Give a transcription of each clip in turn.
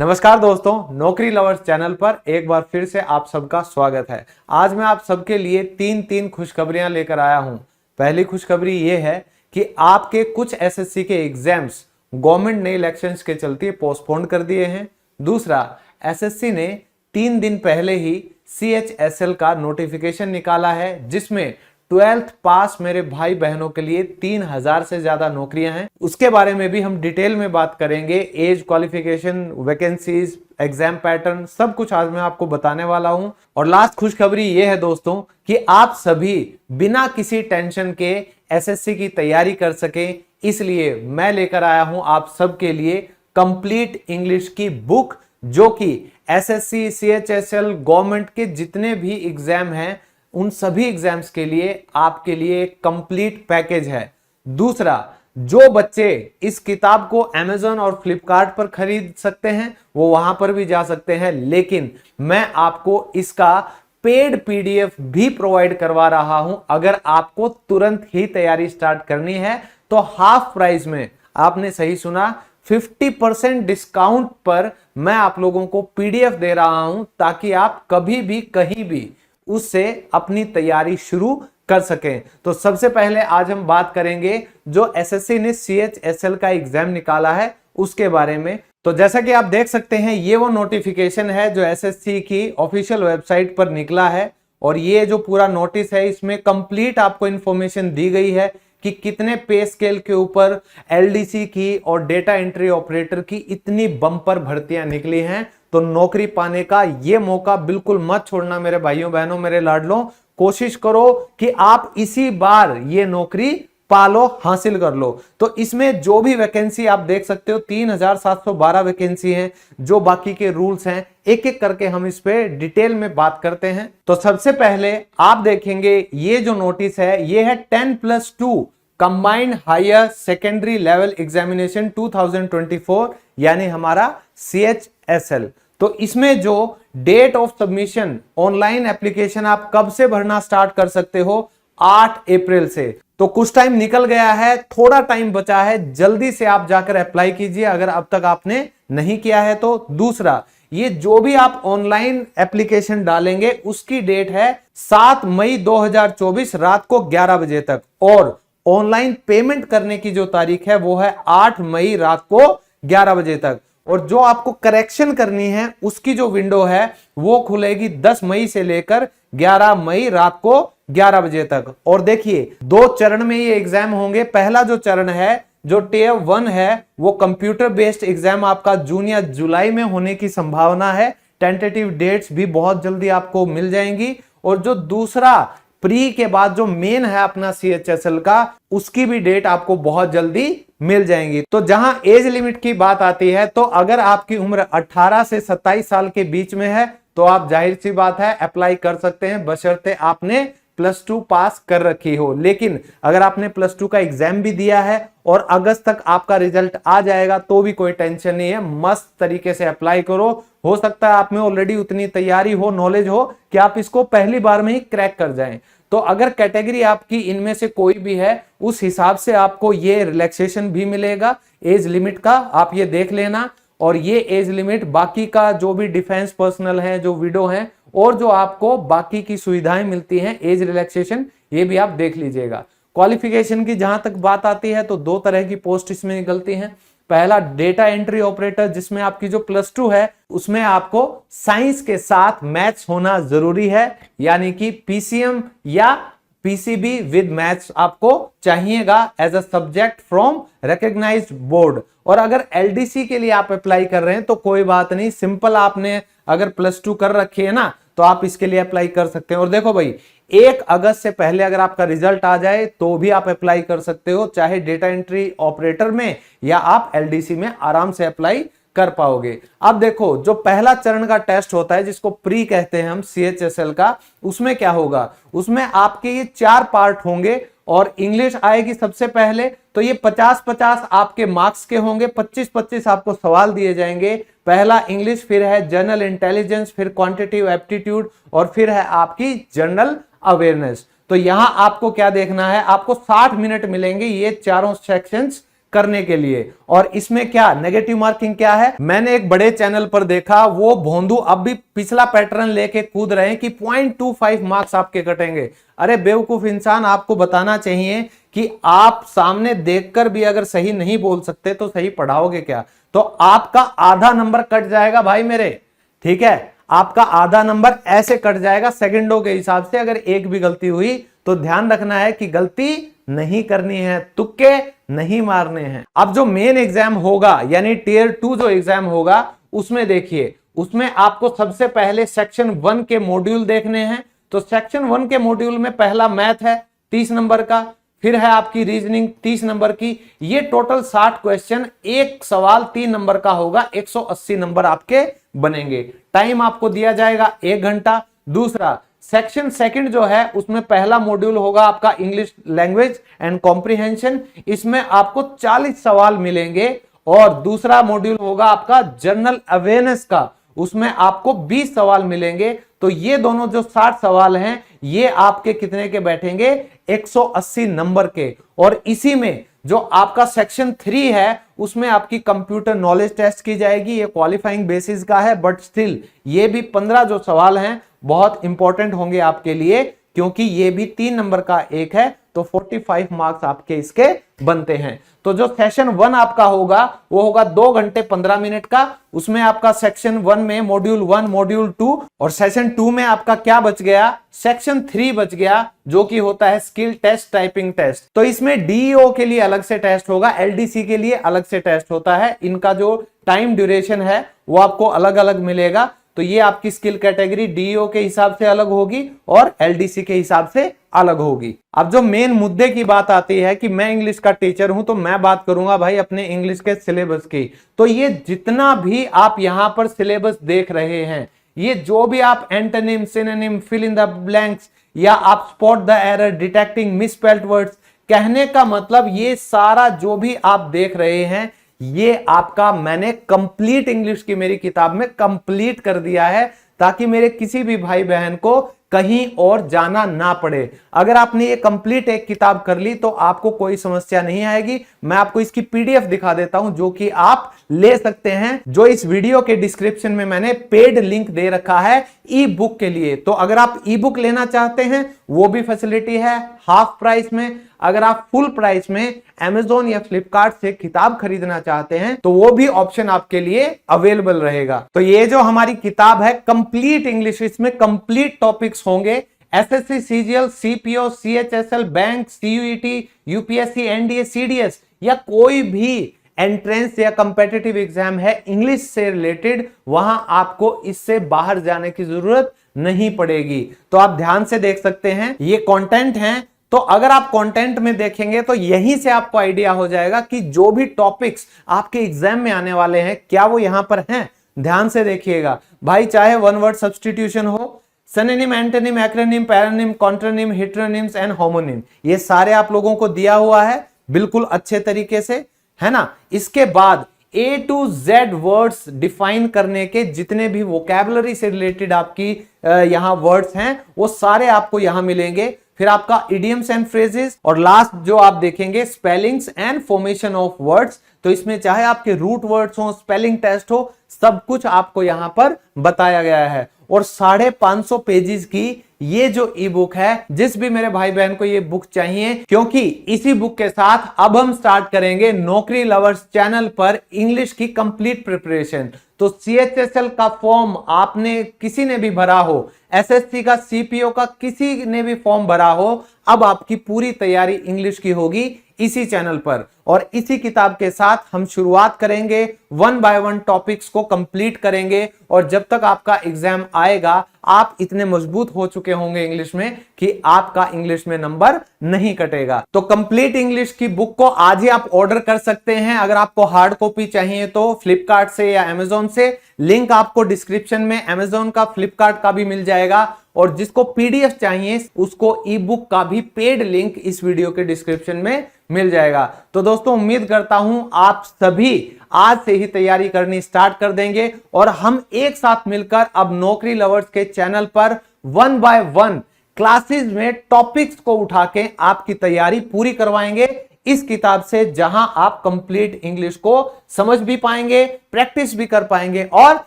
नमस्कार दोस्तों, नौकरी लवर्स चैनल पर एक बार फिर से आप सबका स्वागत है। आज मैं आप सबके लिए तीन खुशखबरियां लेकर आया हूं। पहली खुशखबरी ये है कि आपके कुछ एसएससी के एग्जाम्स गवर्नमेंट ने इलेक्शंस के चलते पोस्टपोन कर दिए हैं। दूसरा, एसएससी ने 3 दिन पहले ही CHSL का नोटिफिकेशन निकाला है जिसमें 12th पास मेरे भाई बहनों के लिए 3000 से ज्यादा नौकरियां हैं। उसके बारे में भी हम डिटेल में बात करेंगे। Age, qualification, vacancies, exam pattern, सब कुछ आज मैं आपको बताने वाला हूं। और लास्ट खुशखबरी यह है दोस्तों कि आप सभी बिना किसी टेंशन के एसएससी की तैयारी कर सके, इसलिए मैं लेकर आया हूं आप सबके लिए कंप्लीट इंग्लिश की बुक, जो कि एसएससी, CHSL, गवर्नमेंट के जितने भी एग्जाम हैं उन सभी एग्जाम्स के लिए आपके लिए एक कंप्लीट पैकेज है। दूसरा, जो बच्चे इस किताब को Amazon और Flipkart पर खरीद सकते हैं वो वहां पर भी जा सकते हैं, लेकिन मैं आपको इसका पेड PDF भी प्रोवाइड करवा रहा हूं। अगर आपको तुरंत ही तैयारी स्टार्ट करनी है तो हाफ प्राइस में, आपने सही सुना, 50% डिस्काउंट पर मैं आप लोगों को PDF दे रहा हूं ताकि आप कभी भी कहीं भी उससे अपनी तैयारी शुरू कर सकें। तो सबसे पहले आज हम बात करेंगे जो एसएससी ने CHSL का एग्जाम निकाला है उसके बारे में। तो जैसा कि आप देख सकते हैं, ये वो नोटिफिकेशन है जो एसएससी की ऑफिशियल वेबसाइट पर निकला है। और ये जो पूरा नोटिस है इसमें कंप्लीट आपको इंफॉर्मेशन दी गई है कि कितने पे स्केल के ऊपर LDC की और डेटा एंट्री ऑपरेटर की इतनी बम्पर भर्तियां निकली हैं। तो नौकरी पाने का ये मौका बिल्कुल मत छोड़ना मेरे भाइयों बहनों, मेरे लाडलों। कोशिश करो कि आप इसी बार ये नौकरी पालो, हासिल कर लो। तो इसमें जो भी वैकेंसी आप देख सकते हो 3712 वैकेंसी हैं। जो बाकी के रूल्स हैं एक एक करके हम इस पे डिटेल में बात करते हैं। तो सबसे पहले आप देखेंगे ये जो नोटिस है ये है 10+2 combined higher secondary level examination 2024, यानी हमारा CHSL। तो इसमें जो date of submission, online application आप कब से भरना स्टार्ट कर सकते हो? 8 अप्रैल से। तो कुछ टाइम निकल गया है, थोड़ा टाइम बचा है, जल्दी से आप जाकर अप्लाई कीजिए अगर अब तक आपने नहीं किया है तो। दूसरा, ये जो भी आप ऑनलाइन एप्लीकेशन डालेंगे उसकी डेट है 7 मई 2024 रात को 11 बजे तक, और ऑनलाइन पेमेंट करने की जो तारीख है वो है 8 मई रात को 11 बजे तक। और जो आपको करेक्शन करनी है उसकी जो विंडो है वो खुलेगी 10 मई से लेकर 11 मई रात को 11 बजे तक। और देखिए 2 चरण में ये एग्जाम होंगे। पहला जो चरण है, जो टियर 1 है, वो कंप्यूटर बेस्ड एग्जाम आपका जून या जुलाई में होने की संभावना है। टेंटेटिव डेट्स भी बहुत जल्दी आपको मिल जाएंगी। और जो दूसरा प्री के बाद जो मेन है अपना CHSL का, उसकी भी डेट आपको बहुत जल्दी मिल जाएंगी। तो जहां एज लिमिट की बात आती है, तो अगर आपकी उम्र 18 से 27 साल के बीच में है तो आप जाहिर सी बात है अप्लाई कर सकते हैं, बशर्ते आपने +2 पास कर रखी हो। लेकिन अगर आपने +2 का एग्जाम भी दिया है और अगस्त तक आपका रिजल्ट आ जाएगा तो भी कोई टेंशन नहीं है, मस्त तरीके से अप्लाई करो। हो सकता है आप में ऑलरेडी उतनी तैयारी हो, नॉलेज हो कि आप इसको पहली बार में ही क्रैक कर जाएं। तो अगर कैटेगरी आपकी इनमें से कोई भी है, उस हिसाब से आपको ये रिलैक्सेशन भी मिलेगा एज लिमिट का, आप ये देख लेना। और ये एज लिमिट बाकी का जो भी डिफेंस पर्सनल है, जो विडो है, और जो आपको बाकी की सुविधाएं मिलती हैं एज रिलैक्सेशन, ये भी आप देख लीजिएगा। क्वालिफिकेशन की जहां तक बात आती है तो 2 तरह की पोस्ट इसमें निकलती हैं। पहला डेटा एंट्री ऑपरेटर, जिसमें आपकी जो +2 है उसमें आपको साइंस के साथ मैथ्स होना जरूरी है, यानी कि PCM या PCB विद मैथ्स आपको चाहिएगा as a subject from recognised board. और अगर LDC के लिए आप अप्लाई कर रहे हैं तो कोई बात नहीं, सिंपल आपने अगर +2 कर रखी है ना तो आप इसके लिए अप्लाई कर सकते हैं। और देखो भाई, 1 अगस्त से पहले अगर आपका रिजल्ट आ जाए तो भी आप अप्लाई कर सकते हो, चाहे डेटा एंट्री ऑपरेटर में या आप LDC में आराम से अप्लाई कर पाओगे। अब देखो, जो पहला चरण का टेस्ट होता है जिसको प्री कहते हैं हम CHSL का, उसमें क्या होगा? उसमें आपके ये 4 पार्ट होंगे और इंग्लिश आएगी सबसे पहले। तो ये 50-50 आपके मार्क्स के होंगे, 25-25 आपको सवाल दिए जाएंगे। पहला इंग्लिश, फिर है जनरल इंटेलिजेंस, फिर क्वांटिटेटिव एप्टीट्यूड और फिर है आपकी जनरल अवेयरनेस। तो यहां आपको क्या देखना है, आपको 60 मिनट मिलेंगे ये चारों सेक्शंस करने के लिए। और इसमें क्या नेगेटिव मार्किंग क्या है, मैंने एक बड़े चैनल पर देखा, वो भोंदू अब भी पिछला पैटर्न लेके कूद रहे हैं कि 0.25 मार्क्स आपके कटेंगे। अरे बेवकूफ इंसान, आपको बताना चाहिए कि आप सामने देखकर भी अगर सही नहीं बोल सकते तो सही पढ़ाओगे क्या। तो आपका आधा नंबर कट जाएगा भाई मेरे, ठीक है, आपका आधा नंबर ऐसे कट जाएगा सेकंडों के हिसाब से अगर एक भी गलती हुई। तो ध्यान रखना है कि गलती नहीं करनी है, तुक्के नहीं मारने हैं। अब जो मेन एग्जाम होगा यानी टियर 2 जो एग्जाम होगा, उसमें देखिए, उसमें आपको सबसे पहले सेक्शन 1 के मॉड्यूल देखने हैं। तो सेक्शन 1 के मॉड्यूल में पहला मैथ है 30 नंबर का, फिर है आपकी रीजनिंग 30 नंबर की। ये टोटल 60 क्वेश्चन, एक सवाल 3 नंबर का होगा, 180 नंबर आपके बनेंगे। टाइम आपको दिया जाएगा 1 घंटा। दूसरा सेक्शन सेकंड जो है, उसमें पहला मॉड्यूल होगा आपका इंग्लिश लैंग्वेज एंड कॉम्प्रिहेंशन, इसमें आपको 40 सवाल मिलेंगे। और दूसरा मॉड्यूल होगा आपका जनरल अवेयरनेस का, उसमें आपको 20 सवाल मिलेंगे। तो ये दोनों जो 60 सवाल हैं, ये आपके कितने के बैठेंगे, 180 नंबर के। और इसी में जो आपका सेक्शन 3 है, उसमें आपकी कंप्यूटर नॉलेज टेस्ट की जाएगी, ये क्वालिफाइंग बेसिस का है, बट स्टिल ये भी 15 जो सवाल हैं बहुत इंपॉर्टेंट होंगे आपके लिए, क्योंकि ये भी 3 नंबर का एक है। तो 45 मार्क्स आपके इसके बनते हैं। तो जो सेशन 1 आपका होगा, वो होगा 2 घंटे 15 मिनट का। उसमें आपका सेक्शन 1 में मॉड्यूल 1, मॉड्यूल 2 और सेशन 2 में आपका क्या बच गया, सेक्शन 3 बच गया, जो कि होता है स्किल टेस्ट, टाइपिंग टेस्ट। तो इसमें डीईओ के लिए अलग से टेस्ट होगा, एलडीसी के लिए अलग से टेस्ट होता है। इनका जो टाइम ड्यूरेशन है वो आपको अलग अलग मिलेगा। तो ये आपकी स्किल कैटेगरी डीईओ के हिसाब से अलग होगी और एलडीसी के हिसाब से अलग होगी। अब जो मेन मुद्दे की बात आती है कि मैं इंग्लिश का टीचर हूं, तो मैं बात करूंगा भाई अपने इंग्लिश के सिलेबस की। तो ये जितना भी आप यहां पर सिलेबस देख रहे हैं, ये जो भी आप antonym, synonym, fill in the blanks, या आप spot the error, detecting misspelled words, कहने का मतलब ये सारा जो भी आप देख रहे हैं, ये आपका मैंने कंप्लीट इंग्लिश की मेरी किताब में कंप्लीट कर दिया है, ताकि मेरे किसी भी भाई बहन को कहीं और जाना ना पड़े। अगर आपने ये कंप्लीट एक किताब कर ली तो आपको कोई समस्या नहीं आएगी। मैं आपको इसकी पीडीएफ दिखा देता हूं, जो कि आप ले सकते हैं, जो इस वीडियो के डिस्क्रिप्शन में मैंने पेड लिंक दे रखा है ई बुक के लिए। तो अगर आप ई बुक लेना चाहते हैं, वो भी फैसिलिटी है हाफ प्राइस में। अगर आप फुल प्राइस में Amazon या फ्लिपकार्ट से किताब खरीदना चाहते हैं, तो वो भी ऑप्शन आपके लिए अवेलेबल रहेगा। तो ये जो हमारी किताब है कंप्लीट इंग्लिश, इसमें कंप्लीट टॉपिक्स होंगे, SSC, CGL, CPO, CHSL, bank, CUET, UPSC, NDA, CDS या कोई भी एंट्रेंस या कंपेटिटिव एग्जाम है इंग्लिश से रिलेटेड, वहां आपको इससे बाहर जाने की जरूरत नहीं पड़ेगी। तो आप ध्यान से देख सकते हैं, ये कंटेंट है। तो अगर आप कंटेंट में देखेंगे तो यहीं से आपको आइडिया हो जाएगा कि जो भी टॉपिक्स आपके एग्जाम में आने वाले हैं, क्या वो यहां पर हैं। ध्यान से देखिएगा भाई, चाहे वन वर्ड सब्स्टिट्यूशन हो, synonym, antonym, acronym, paronym, contronym, heteronyms and homonym, ये सारे आप लोगों को दिया हुआ है बिल्कुल अच्छे तरीके से, है ना। इसके बाद A to Z words define करने के जितने भी वोकैबुलरी से रिलेटेड आपकी यहां वर्ड्स हैं, वो सारे आपको यहां मिलेंगे। फिर आपका इडियम्स एंड फ्रेजेस, और लास्ट जो आप देखेंगे spellings and formation of words. तो इसमें चाहे आपके रूट वर्ड्स हो, स्पेलिंग टेस्ट हो, सब कुछ आपको यहां पर बताया गया है। और 550 पेजेस की ये जो ई बुक है, जिस भी मेरे भाई बहन को ये बुक चाहिए, क्योंकि इसी बुक के साथ अब हम स्टार्ट करेंगे नौकरी लवर्स चैनल पर इंग्लिश की कंप्लीट प्रिपरेशन। तो सीएचएसएल का फॉर्म आपने किसी ने भी भरा हो, एसएससी का, सीपीओ का किसी ने भी फॉर्म भरा हो, अब आपकी पूरी तैयारी इंग्लिश की होगी इसी चैनल पर। और इसी किताब के साथ हम शुरुआत करेंगे, 1 बाय 1 टॉपिक्स को कंप्लीट करेंगे। और जब तक आपका एग्जाम आएगा, आप इतने मजबूत हो चुके होंगे इंग्लिश में कि आपका इंग्लिश में नंबर नहीं कटेगा। तो कंप्लीट इंग्लिश की बुक को आज ही आप ऑर्डर कर सकते हैं। अगर आपको हार्ड कॉपी चाहिए तो फ्लिपकार्ट से या अमेजोन से, लिंक आपको डिस्क्रिप्शन में अमेजोन का, फ्लिपकार्ट का भी मिल जाएगा। और जिसको पीडीएफ चाहिए उसको ई बुक का भी पेड लिंक इस वीडियो के डिस्क्रिप्शन में मिल जाएगा। तो दोस्तों, उम्मीद करता हूं आप सभी आज से ही तैयारी करनी स्टार्ट कर देंगे और हम एक साथ मिलकर अब नौकरी लवर्स के चैनल पर 1 बाय 1 क्लासेस में टॉपिक्स को उठा के आपकी तैयारी पूरी करवाएंगे। इस किताब से, जहां आप कंप्लीट इंग्लिश को समझ भी पाएंगे, प्रैक्टिस भी कर पाएंगे और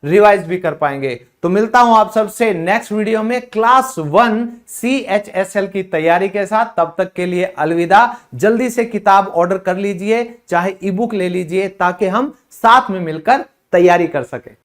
रिवाइज भी कर पाएंगे। तो मिलता हूं आप सबसे नेक्स्ट वीडियो में क्लास 1 CHSL की तैयारी के साथ। तब तक के लिए अलविदा। जल्दी से किताब ऑर्डर कर लीजिए, चाहे ई बुक ले लीजिए, ताकि हम साथ में मिलकर तैयारी कर सकें।